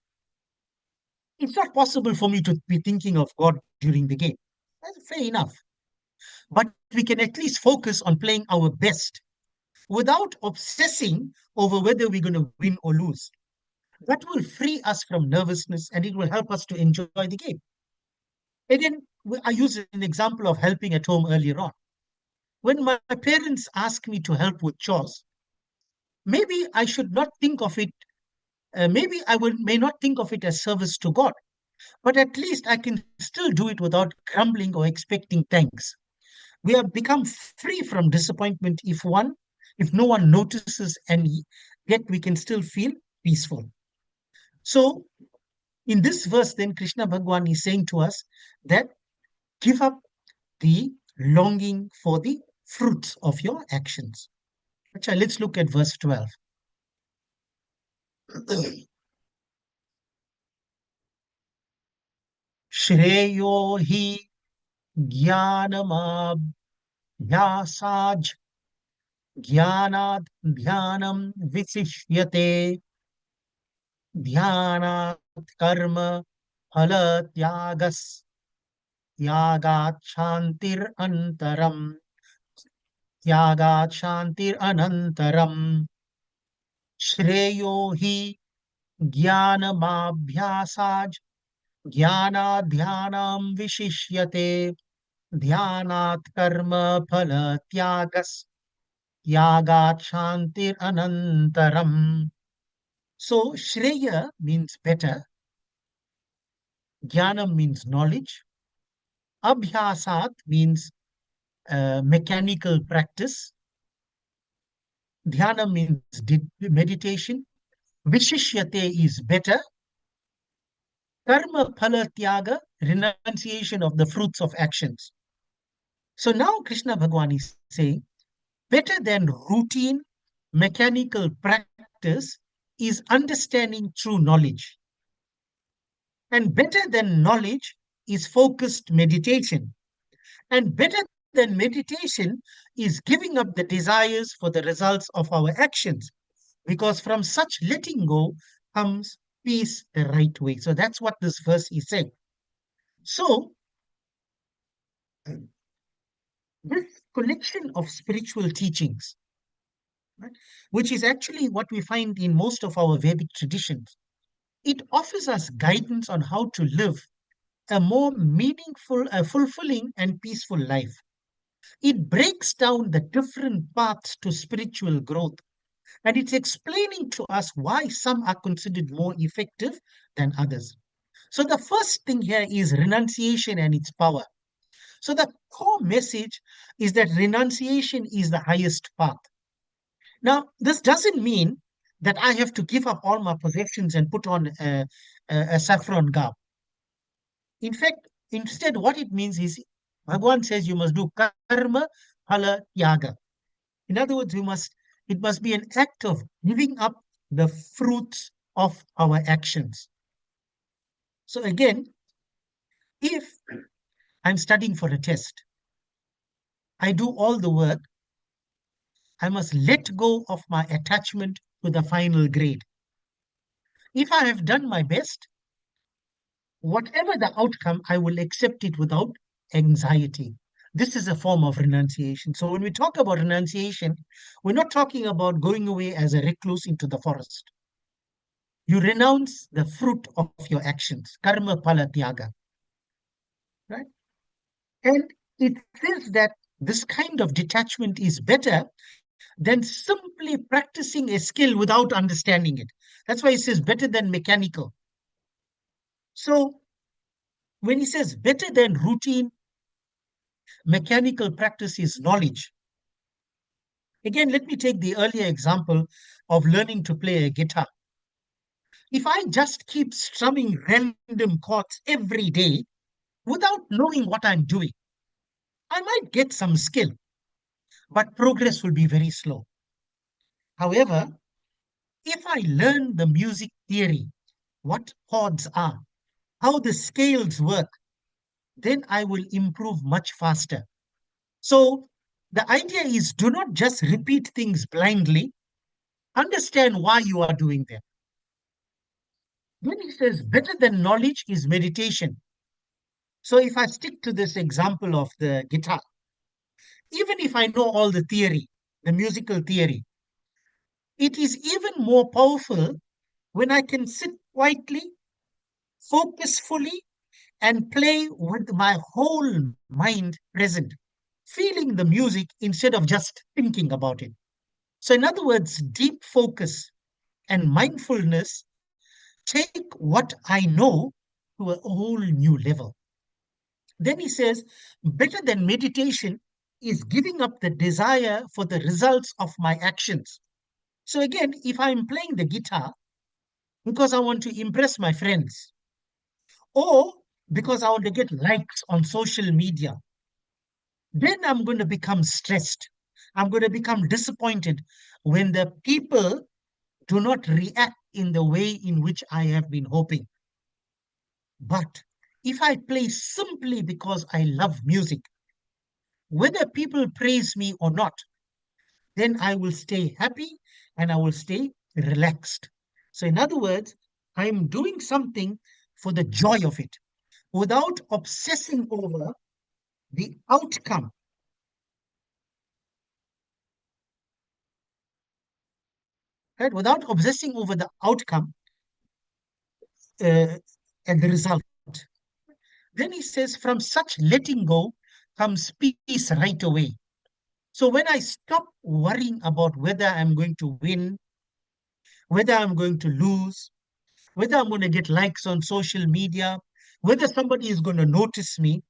S1: it's not possible for me to be thinking of God during the game. That's fair enough. But we can at least focus on playing our best without obsessing over whether we're going to win or lose. That will free us from nervousness and it will help us to enjoy the game. Again, I used an example of helping at home earlier on. When my parents ask me to help with chores, maybe I should not think of it Maybe may not think of it as service to God, but at least I can still do it without grumbling or expecting thanks. We have become free from disappointment if no one notices, and yet we can still feel peaceful. So in this verse, then Krishna Bhagwan is saying to us that give up the longing for the fruits of your actions. Acha, let's look at verse 12. Shreyo hi jnanamabhyasaj jnanad dhyanam visishyate dhyanat karma phala tyagas yagat shantir antaram yagat shantir anantaram shreyo hi jnanamabhyasaj ज्ञानाध्यानां विशिष्यते ध्यानात् कर्म फल त्यागस यागात् shantir anantaram. So Shreya means better, Jnanam means knowledge, Abhyasat means mechanical practice, Dhyana means meditation, Vishishyate is better, Karma phala tyaga, renunciation of the fruits of actions. So now Krishna Bhagwan is saying, better than routine mechanical practice is understanding true knowledge. And better than knowledge is focused meditation. And better than meditation is giving up the desires for the results of our actions. Because from such letting go comes peace the right way. So that's what this verse is saying. So, this collection of spiritual teachings, right, which is actually what we find in most of our Vedic traditions, it offers us guidance on how to live a more meaningful, fulfilling, and peaceful life. It breaks down the different paths to spiritual growth, and it's explaining to us why some are considered more effective than others. So, the first thing here is renunciation and its power. So, the core message is that renunciation is the highest path. Now, this doesn't mean that I have to give up all my possessions and put on a saffron garb. In fact, instead, what it means is Bhagwan says you must do karma phala yaga. In other words, it must be an act of giving up the fruits of our actions. So again, if I'm studying for a test, I do all the work, I must let go of my attachment to the final grade. If I have done my best, whatever the outcome, I will accept it without anxiety. This is a form of renunciation. So when we talk about renunciation, we're not talking about going away as a recluse into the forest. You renounce the fruit of your actions, karma phala tyaga, right? And it says that this kind of detachment is better than simply practicing a skill without understanding it. That's why it says better than mechanical. So when he says better than routine mechanical practice is knowledge. Again, let me take the earlier example of learning to play a guitar. If I just keep strumming random chords every day without knowing what I'm doing, I might get some skill, but progress will be very slow. However, if I learn the music theory, what chords are, how the scales work, then I will improve much faster. So the idea is do not just repeat things blindly, understand why you are doing them. Then he says, better than knowledge is meditation. So if I stick to this example of the guitar, even if I know all the theory, the musical theory, it is even more powerful when I can sit quietly, focus fully, and play with my whole mind present, feeling the music instead of just thinking about it. So, in other words, deep focus and mindfulness take what I know to a whole new level. Then he says, better than meditation is giving up the desire for the results of my actions. So again, if I'm playing the guitar because I want to impress my friends, or because I want to get likes on social media, then I'm going to become stressed. I'm going to become disappointed when the people do not react in the way in which I have been hoping. But if I play simply because I love music, whether people praise me or not, then I will stay happy and I will stay relaxed. So, in other words, I'm doing something for the joy of it without obsessing over the outcome, right? Without obsessing over the outcome uh, and the result. Then he says, from such letting go comes peace right away. So when I stop worrying about whether I'm going to win, whether I'm going to lose, whether I'm going to get likes on social media, whether somebody is going to notice me,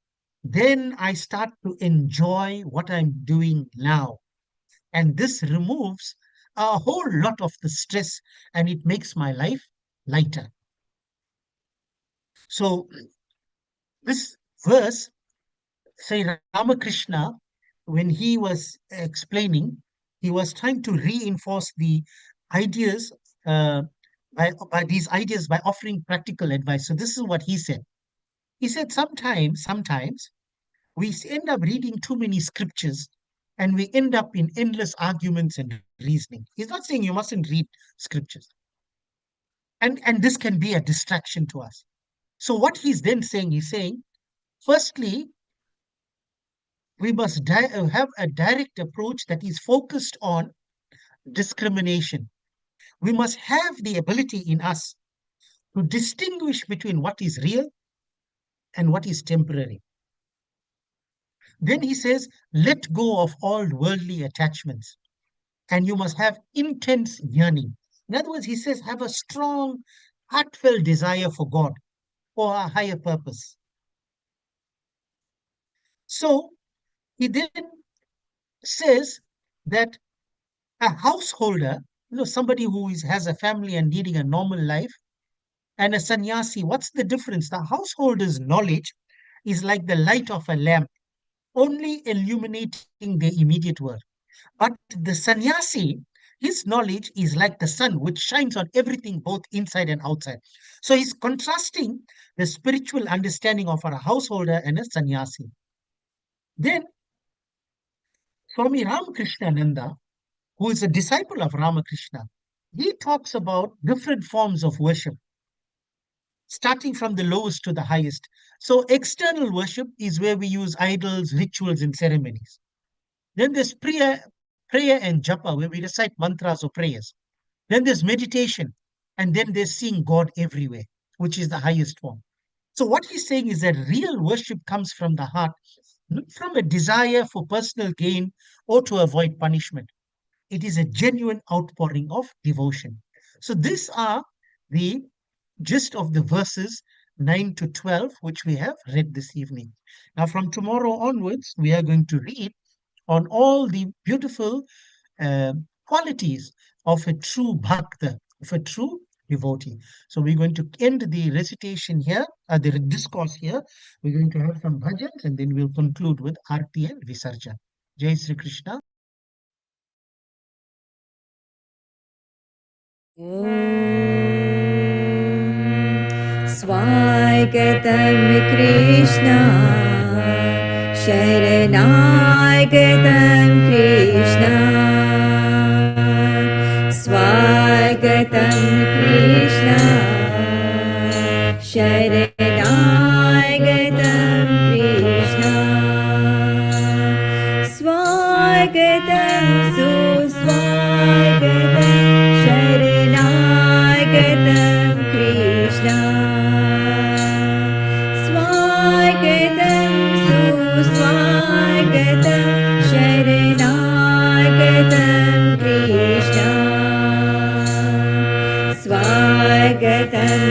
S1: then I start to enjoy what I'm doing now. And this removes a whole lot of the stress and it makes my life lighter. So, this verse, Sri Ramakrishna, when he was explaining, he was trying to reinforce the ideas uh, by these ideas by offering practical advice. So, this is what he said. He said, sometimes we end up reading too many scriptures and we end up in endless arguments and reasoning. He's not saying you mustn't read scriptures. And this can be a distraction to us. So what he's then saying, he's saying, firstly, we must have a direct approach that is focused on discrimination. We must have the ability in us to distinguish between what is real and what is temporary. Then he says, let go of all worldly attachments and you must have intense yearning. In other words, he says, have a strong, heartfelt desire for God, for a higher purpose. So he then says that a householder, somebody who has a family and leading a normal life, and a sannyasi, what's the difference? The householder's knowledge is like the light of a lamp, only illuminating the immediate world. But the sannyasi, his knowledge is like the sun, which shines on everything, both inside and outside. So he's contrasting the spiritual understanding of a householder and a sannyasi. Then Swami Ramakrishnananda, who is a disciple of Ramakrishna, he talks about different forms of worship, starting from the lowest to the highest. So external worship is where we use idols, rituals, and ceremonies. Then there's prayer and japa, where we recite mantras or prayers. Then there's meditation, and then there's seeing God everywhere, which is the highest form. So what he's saying is that real worship comes from the heart, not from a desire for personal gain or to avoid punishment. It is a genuine outpouring of devotion. So these are the gist of the verses 9 to 12, which we have read this evening. Now, from tomorrow onwards, we are going to read on all the beautiful uh, qualities of a true bhakta, of a true devotee. So we're going to end the recitation here, the discourse here. We're going to have some bhajans and then we'll conclude with Arti and Visarjan. Jai Sri Krishna.
S3: स्वागतं कृष्ण शरणागतं कृष्ण स्वागतं कृष्ण शरणागतं कृष्ण स्वागतं सुस्वागतं शरणागतं कृष्ण स्वागतं सुस्वागतं शरणागतं कृष्ण स्वागतं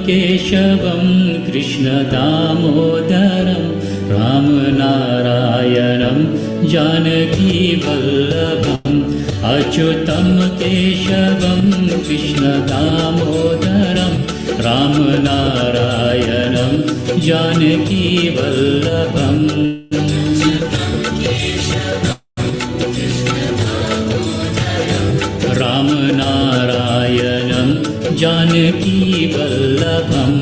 S2: केशवं कृष्णदामोदरं रामनारायणं जानकीवल्लभम् अच्युतं केशवं कृष्णदामोदरं रामनारायणं जानकीवल्लभम् रामनारायणं जानकीवल्लभम्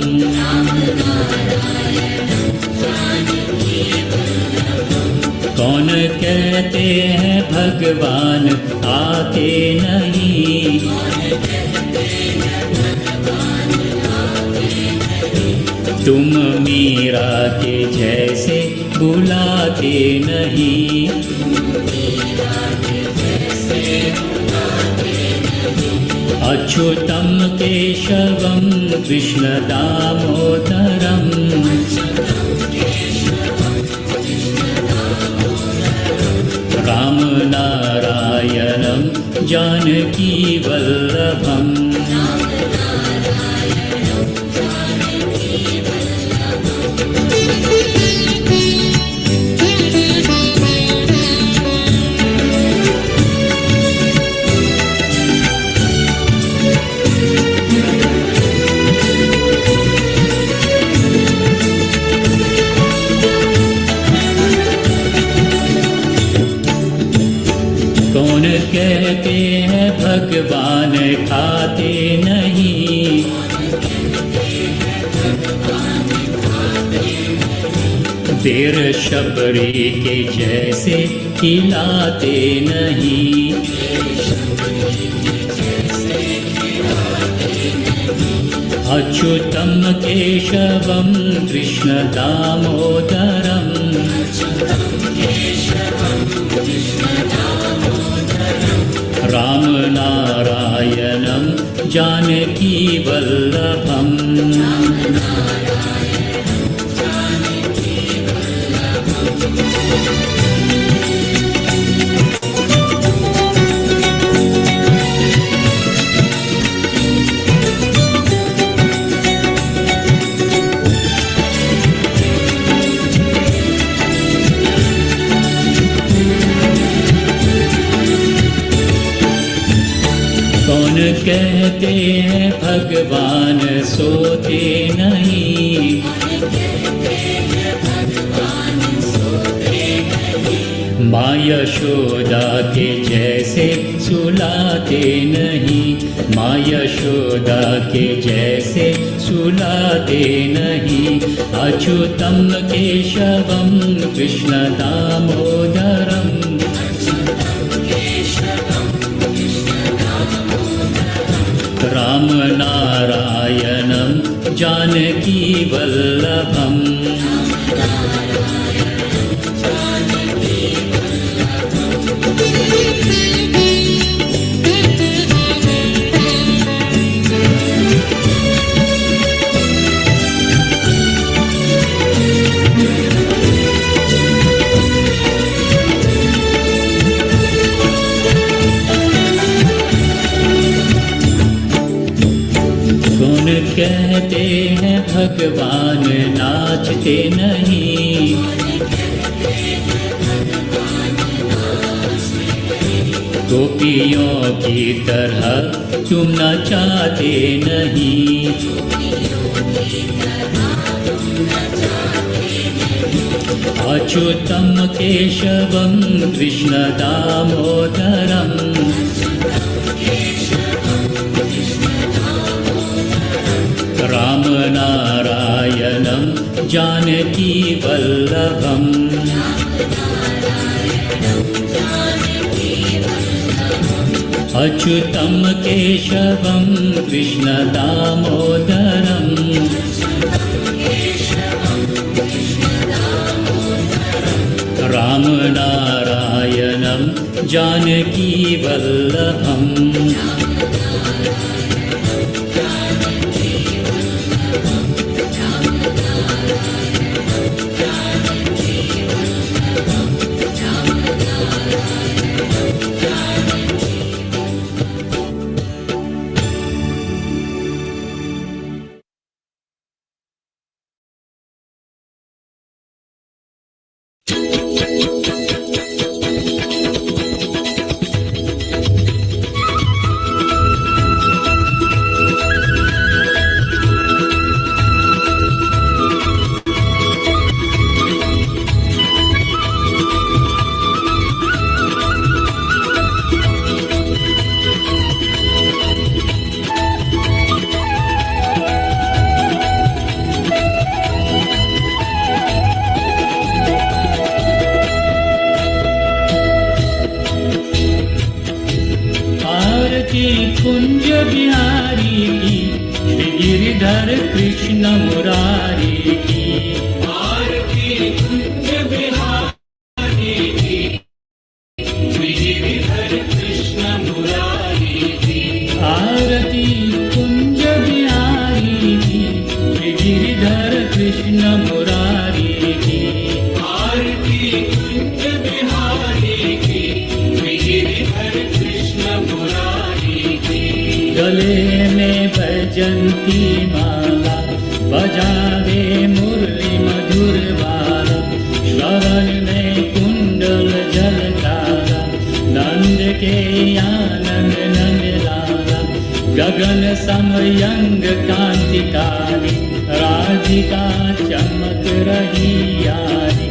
S2: कौन कहते हैं भगवान आते नहीं, तुम मीरा के जैसे बुलाते नहीं। अच्युतं केशवं कृष्णदामोदरम् रामनारायणं जानकीवल्लभम् कौन कहते हैं भगवान खाते नहीं, बेर शबरी के जैसे खिलाते नहीं। अच्युतं केशवं कृष्णदामोदरम् रामनारायणं जानकीवल्लभम् कौन कहते हैं भगवान सोते नहीं, माँ यशोदा के जैसे सुलाते नहीं, माँ यशोदा के जैसे सुलाते नहीं। अच्युतं केशवं कृष्णदामोदरम् रामनारायणं जानकीवल्लभम् कौन कहते हैं भगवान नाचते नहीं, गोपियों की तरह तुम नचाते नहीं। अच्युतं केशवं कृष्णदामोदरम् रामनारायणं जानकीवल्लभम् अच्युतं केशवं कृष्णदामोदरम् रामनारायणं जानकीवल्लभम् कुंज बिहारी की, श्री गिरिधर कृष्ण मुरारी की। आरती कुंज बिहारी की, श्री गिरिधर कृष्ण मुरारी की। आरती कुंज बिहारी की, श्री गिरिधर कृष्ण मुरारी की। आरती कुंज बिहारी की, श्री गिरिधर कृष्ण मुरारी की। गले में बैजंती माला, बजावे मुरली मधुर बाला, श्रवण में कुंडल जलकारा, नंद के आनंद नंद लाला। गगन समयंग कांतिकारी, राधिका चमक रही यारी।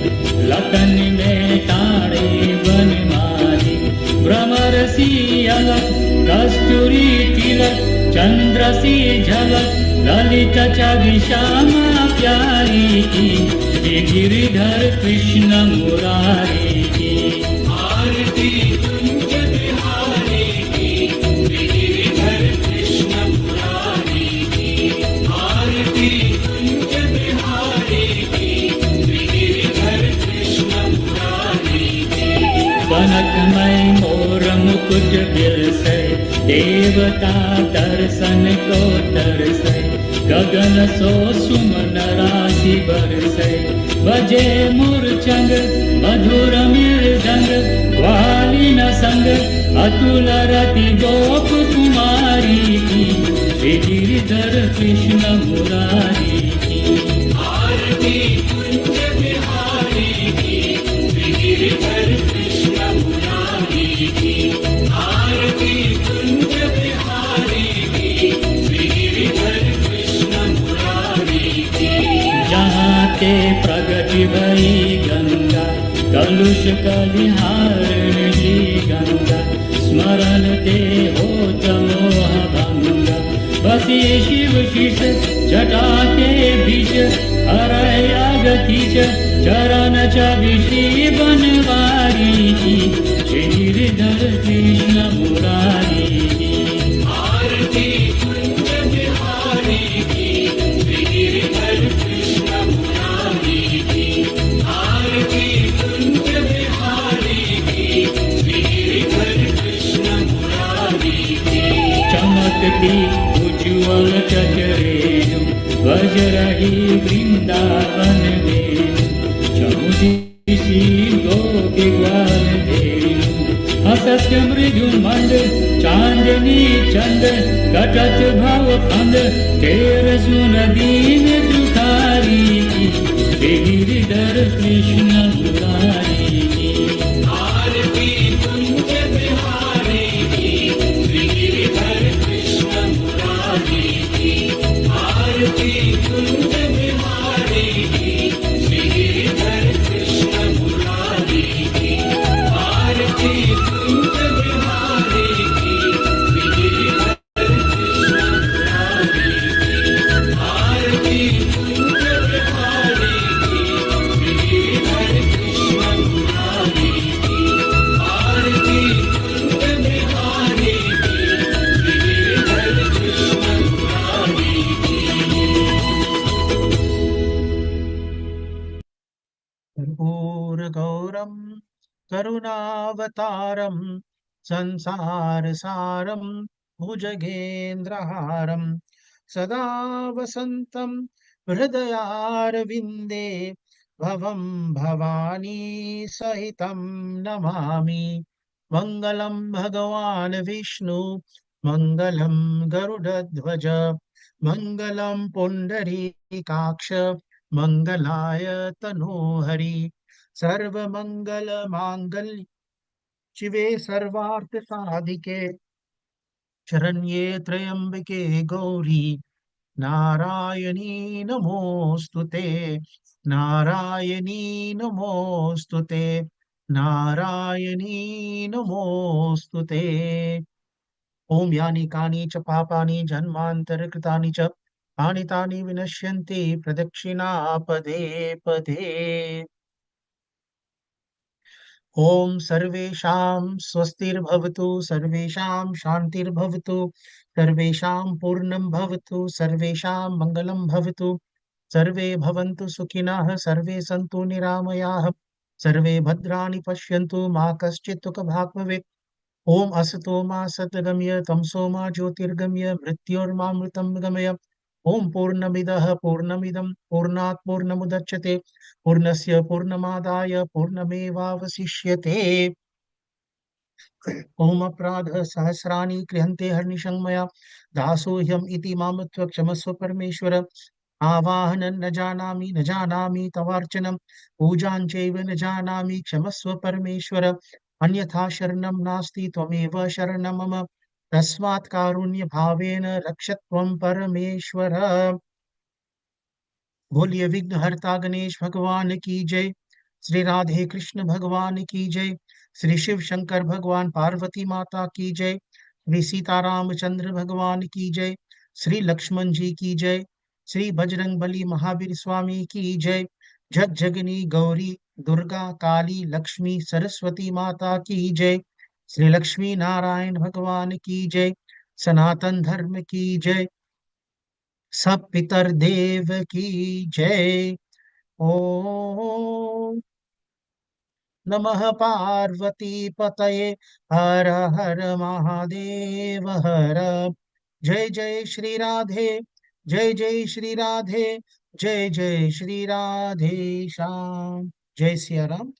S2: लखन में तारे बनमाली, भ्रमर सी अलग, कस्तूरी तिलक, चंद्र सी झलक, ललित छवि श्यामा प्यारी की, श्री गिरिधर कृष्ण मुरारी की। आरती कुंज बिहारी की, श्री गिरिधर कृष्ण मुरारी की। आरती कुंज बिहारी की, श्री गिरिधर कृष्ण मुरारी की। कनकमय मोर मुकुट बिलसे, देवता दर्शन को तरसे। गगन सो सुमन राशि बरसे, बजे मूर्छंग मधुर मृदंग। ग्वाली न संग अतुल रति गोप कुमारी की, श्री गिरिधर कृष्ण मुरारी की। आरती कुंज बिहारी की, श्री गिरिधर कृष्ण मुरारी की। आरती कुंज बिहारी की, श्री गिरिधर कृष्ण मुरारी की। जहाँ ते प्रगति भई गंगा, कलुष कलिहारण जी गंगा। स्मरण ते होत मोह भंगा, बसी शिव शिष जटा के बीच। हरय अगतिच चरण छवि श्री बनवारी की, श्री गिरिधर कृष्ण मुरारी की। आरती कुंज बिहारी की, श्री गिरिधर कृष्ण मुरारी की। आरती कुंज बिहारी की, श्री गिरिधर कृष्ण मुरारी की। चमकती उज्ज्वल चचरेणु, बज रही वृंदावन में। चौदिसी गोपी ग्वाल धेनु, हसत मृदु मंद चांदनी चंद। कटत भव फंद, तेर सुन दीन दुखारी की, श्री गिरिधर कृष्ण मुरारी की। आरती कुंज बिहारी की, श्री गिरिधर कृष्ण मुरारी की। आरती कुंज बिहारी की, श्री गिरिधर कृष्ण मुरारी की। आरती कुंज बिहारी की, श्री गिरिधर कृष्ण मुरारी की। आरती कुंज बिहारी की, श्री गिरिधर कृष्ण मुरारी की। आरती कुंज बिहारी की, श्री गिरिधर कृष्ण मुरारी की।
S1: कर्पूरगौरं करुणावतारं संसारसारं भुजगेन्द्रहारं सदा वसन्तं हृदयारविन्दे भवं भवानी सहितं नमामि। मङ्गलं भगवान् विष्णु, मङ्गलं गरुडध्वज, मङ्गलं पुण्डरीकाक्ष, मङ्गलाय तनोहरि। सर्वमङ्गलमाङ्गल्ये शिवे सर्वार्थसाधिके, शरण्ये त्र्यम्बके गौरी नारायणी नमोऽस्तु ते। नारायणी नमोऽस्तु ते। नारायणी नमोऽस्तु ते। ओम यानि कानि च पापानि जन्मान्तरकृतानि च तानि तानि विनश्यन्ति प्रदक्षिणा पदे पदे। ॐ सर्वेषां स्वस्तिर्भवतु, सर्वेषां शान्तिर्भवतु, सर्वेषां पूर्णं भवतु, सर्वेषां मङ्गलं भवतु, सर्वे भवन्तु सुखिनः, सर्वे सन्तु निरामयाः, सर्वे भद्राणि पश्यन्तु, मा कश्चित् दुःखभाग् भवेत्। ॐ असतो मा सद्गमय, तमसो मा ज्योतिर्गमय, मृत्योर्मामृतं गमय। ॐ पूर्णमिदः पूर्णमिदं पूर्णात् पूर्णमुदच्यते, पूर्णस्य पूर्णमादाय पूर्णमेवावशिष्यते। ॐ अपराधः सहस्राणि क्रियन्ते हर्निशं मया, दासोऽहम् इति मामत्व क्षमस्व परमेश्वर। आवाहनं न जानामि न जानामि तवार्चनं, पूजां चैव न जानामि क्षमस्व परमेश्वर। अन्यथा शरणं नास्ति त्वमेव शरणं मम, तस्मात् कारुण्यभावेन रक्ष त्वं परमेश्वर। बोलिए विघ्नहर्ता गणेश भगवान की जय। श्री राधे कृष्ण भगवान की जय। श्री शिव शंकर भगवान पार्वती माता की जय। श्री सीतारामचंद्र भगवान की जय। श्री लक्ष्मण जी की जय। श्री बजरंग बली महावीर स्वामी की जय। जग जगनी गौरी दुर्गा काली लक्ष्मी सरस्वती माता की जय। श्री लक्ष्मी नारायण भगवान की जय। सनातन धर्म की जय। सब पितर देव की जय। ओम नमः पार्वती पतये, हर हर महादेव हर। जय जय श्री राधे, जय जय श्री राधे, जय जय श्री राधे श्याम। जय सिया राम।